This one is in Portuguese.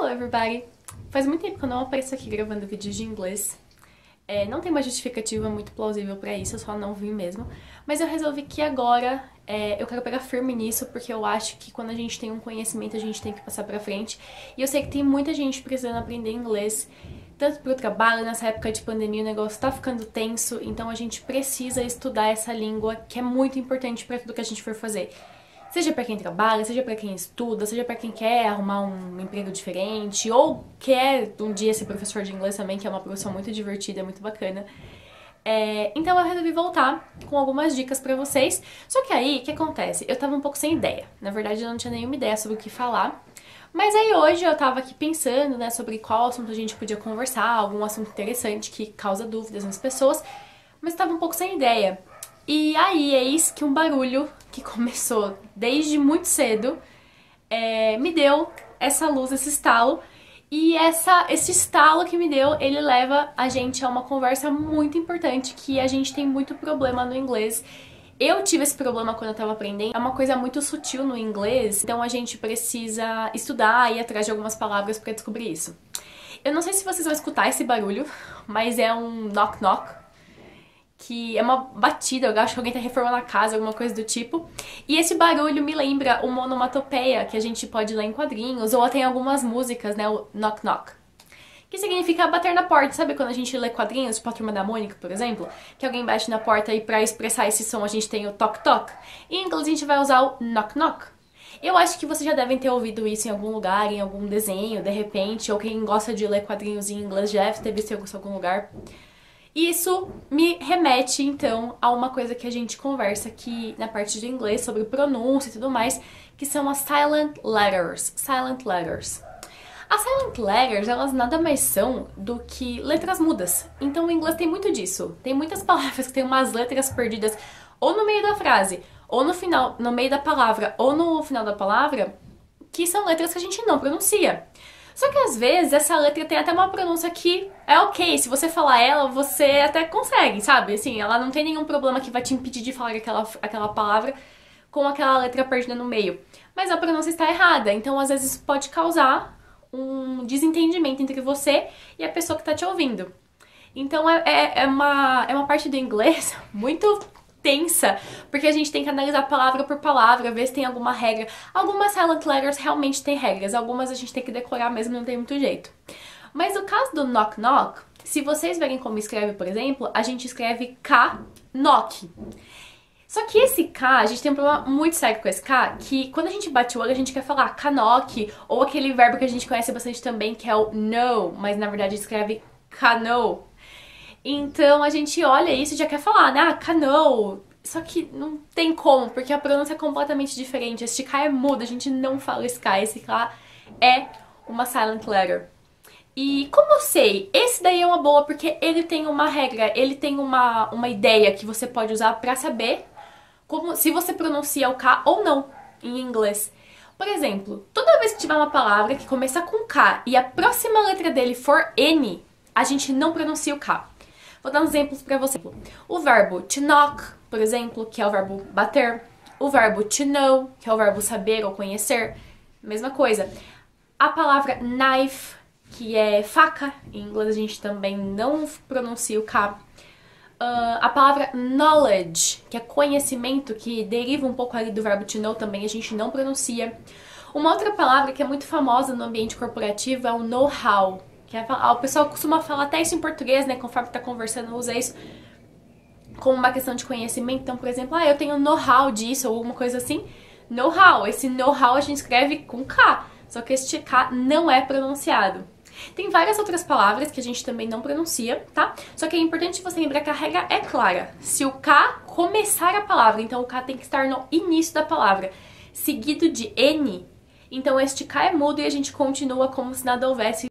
Hello everybody! Faz muito tempo que eu não apareço aqui gravando vídeos de inglês. Não tem uma justificativa muito plausível pra isso, eu só não vim mesmo. Mas eu resolvi que agora eu quero pegar firme nisso, porque eu acho que quando a gente tem um conhecimento a gente tem que passar pra frente. E eu sei que tem muita gente precisando aprender inglês, tanto pro trabalho, nessa época de pandemia o negócio tá ficando tenso, então a gente precisa estudar essa língua que é muito importante pra tudo que a gente for fazer. Seja pra quem trabalha, seja pra quem estuda, seja pra quem quer arrumar um emprego diferente, ou quer um dia ser professor de inglês também, que é uma profissão muito divertida, muito bacana. Então eu resolvi voltar com algumas dicas pra vocês. Só que aí, o que acontece? Eu tava um pouco sem ideia. Na verdade, eu não tinha nenhuma ideia sobre o que falar. Mas aí hoje eu tava aqui pensando, né, sobre qual assunto a gente podia conversar, algum assunto interessante que causa dúvidas nas pessoas, mas tava um pouco sem ideia. E aí, eis que um barulho que começou desde muito cedo me deu essa luz, esse estalo. E esse estalo que me deu, ele leva a gente a uma conversa muito importante, que a gente tem muito problema no inglês. Eu tive esse problema quando eu tava aprendendo, é uma coisa muito sutil no inglês, então a gente precisa estudar e ir atrás de algumas palavras pra descobrir isso. Eu não sei se vocês vão escutar esse barulho, mas é um knock-knock. Que é uma batida, eu acho que alguém tá reformando a casa, alguma coisa do tipo. E esse barulho me lembra uma onomatopeia que a gente pode ler em quadrinhos, ou até em algumas músicas, né, o knock knock. Que significa bater na porta, sabe quando a gente lê quadrinhos, tipo a Turma da Mônica, por exemplo? Que alguém bate na porta e pra expressar esse som a gente tem o toc toc. E em inglês a gente vai usar o knock knock. Eu acho que vocês já devem ter ouvido isso em algum lugar, em algum desenho, de repente, ou quem gosta de ler quadrinhos em inglês já deve ter visto em algum lugar. Isso me remete, então, a uma coisa que a gente conversa aqui na parte de inglês, sobre pronúncia e tudo mais, que são as silent letters. Silent letters. As silent letters, elas nada mais são do que letras mudas. Então, o inglês tem muito disso. Tem muitas palavras que tem umas letras perdidas ou no meio da frase, ou no final, no meio da palavra, ou no final da palavra, que são letras que a gente não pronuncia. Só que às vezes essa letra tem até uma pronúncia que é ok, se você falar ela, você até consegue, sabe? Assim, ela não tem nenhum problema que vai te impedir de falar aquela palavra com aquela letra perdida no meio. Mas a pronúncia está errada, então às vezes pode causar um desentendimento entre você e a pessoa que está te ouvindo. Então é uma parte do inglês muito tensa, porque a gente tem que analisar palavra por palavra, ver se tem alguma regra. Algumas silent letters realmente tem regras, algumas a gente tem que decorar mesmo, não tem muito jeito. Mas no caso do knock knock, se vocês verem como escreve, por exemplo, a gente escreve K, knock. Só que esse K, a gente tem um problema muito sério com esse K, que quando a gente bate o olho, a gente quer falar knock, ou aquele verbo que a gente conhece bastante também, que é o know, mas na verdade escreve canoe. Então a gente olha isso e já quer falar, né? Canoe. Só que não tem como, porque a pronúncia é completamente diferente. Este K é mudo, a gente não fala esse K. Esse K é uma silent letter. E como eu sei, esse daí é uma boa porque ele tem uma regra, ele tem uma ideia que você pode usar pra saber se você pronuncia o K ou não em inglês. Por exemplo, toda vez que tiver uma palavra que começa com K e a próxima letra dele for N, a gente não pronuncia o K. Vou dar uns exemplos pra você. O verbo to knock, por exemplo, que é o verbo bater. O verbo to know, que é o verbo saber ou conhecer. Mesma coisa. A palavra knife, que é faca. Em inglês a gente também não pronuncia o K. A palavra knowledge, que é conhecimento, que deriva um pouco ali do verbo to know, também a gente não pronuncia. Uma outra palavra que é muito famosa no ambiente corporativo é o know-how. O pessoal costuma falar até isso em português, né? Conforme tá conversando, usa isso como uma questão de conhecimento. Então, por exemplo, eu tenho know-how disso ou alguma coisa assim. Know-how. Esse know-how a gente escreve com K, só que este K não é pronunciado. Tem várias outras palavras que a gente também não pronuncia, tá? Só que é importante você lembrar que a regra é clara. Se o K começar a palavra, então o K tem que estar no início da palavra, seguido de N, então este K é mudo e a gente continua como se nada houvesse.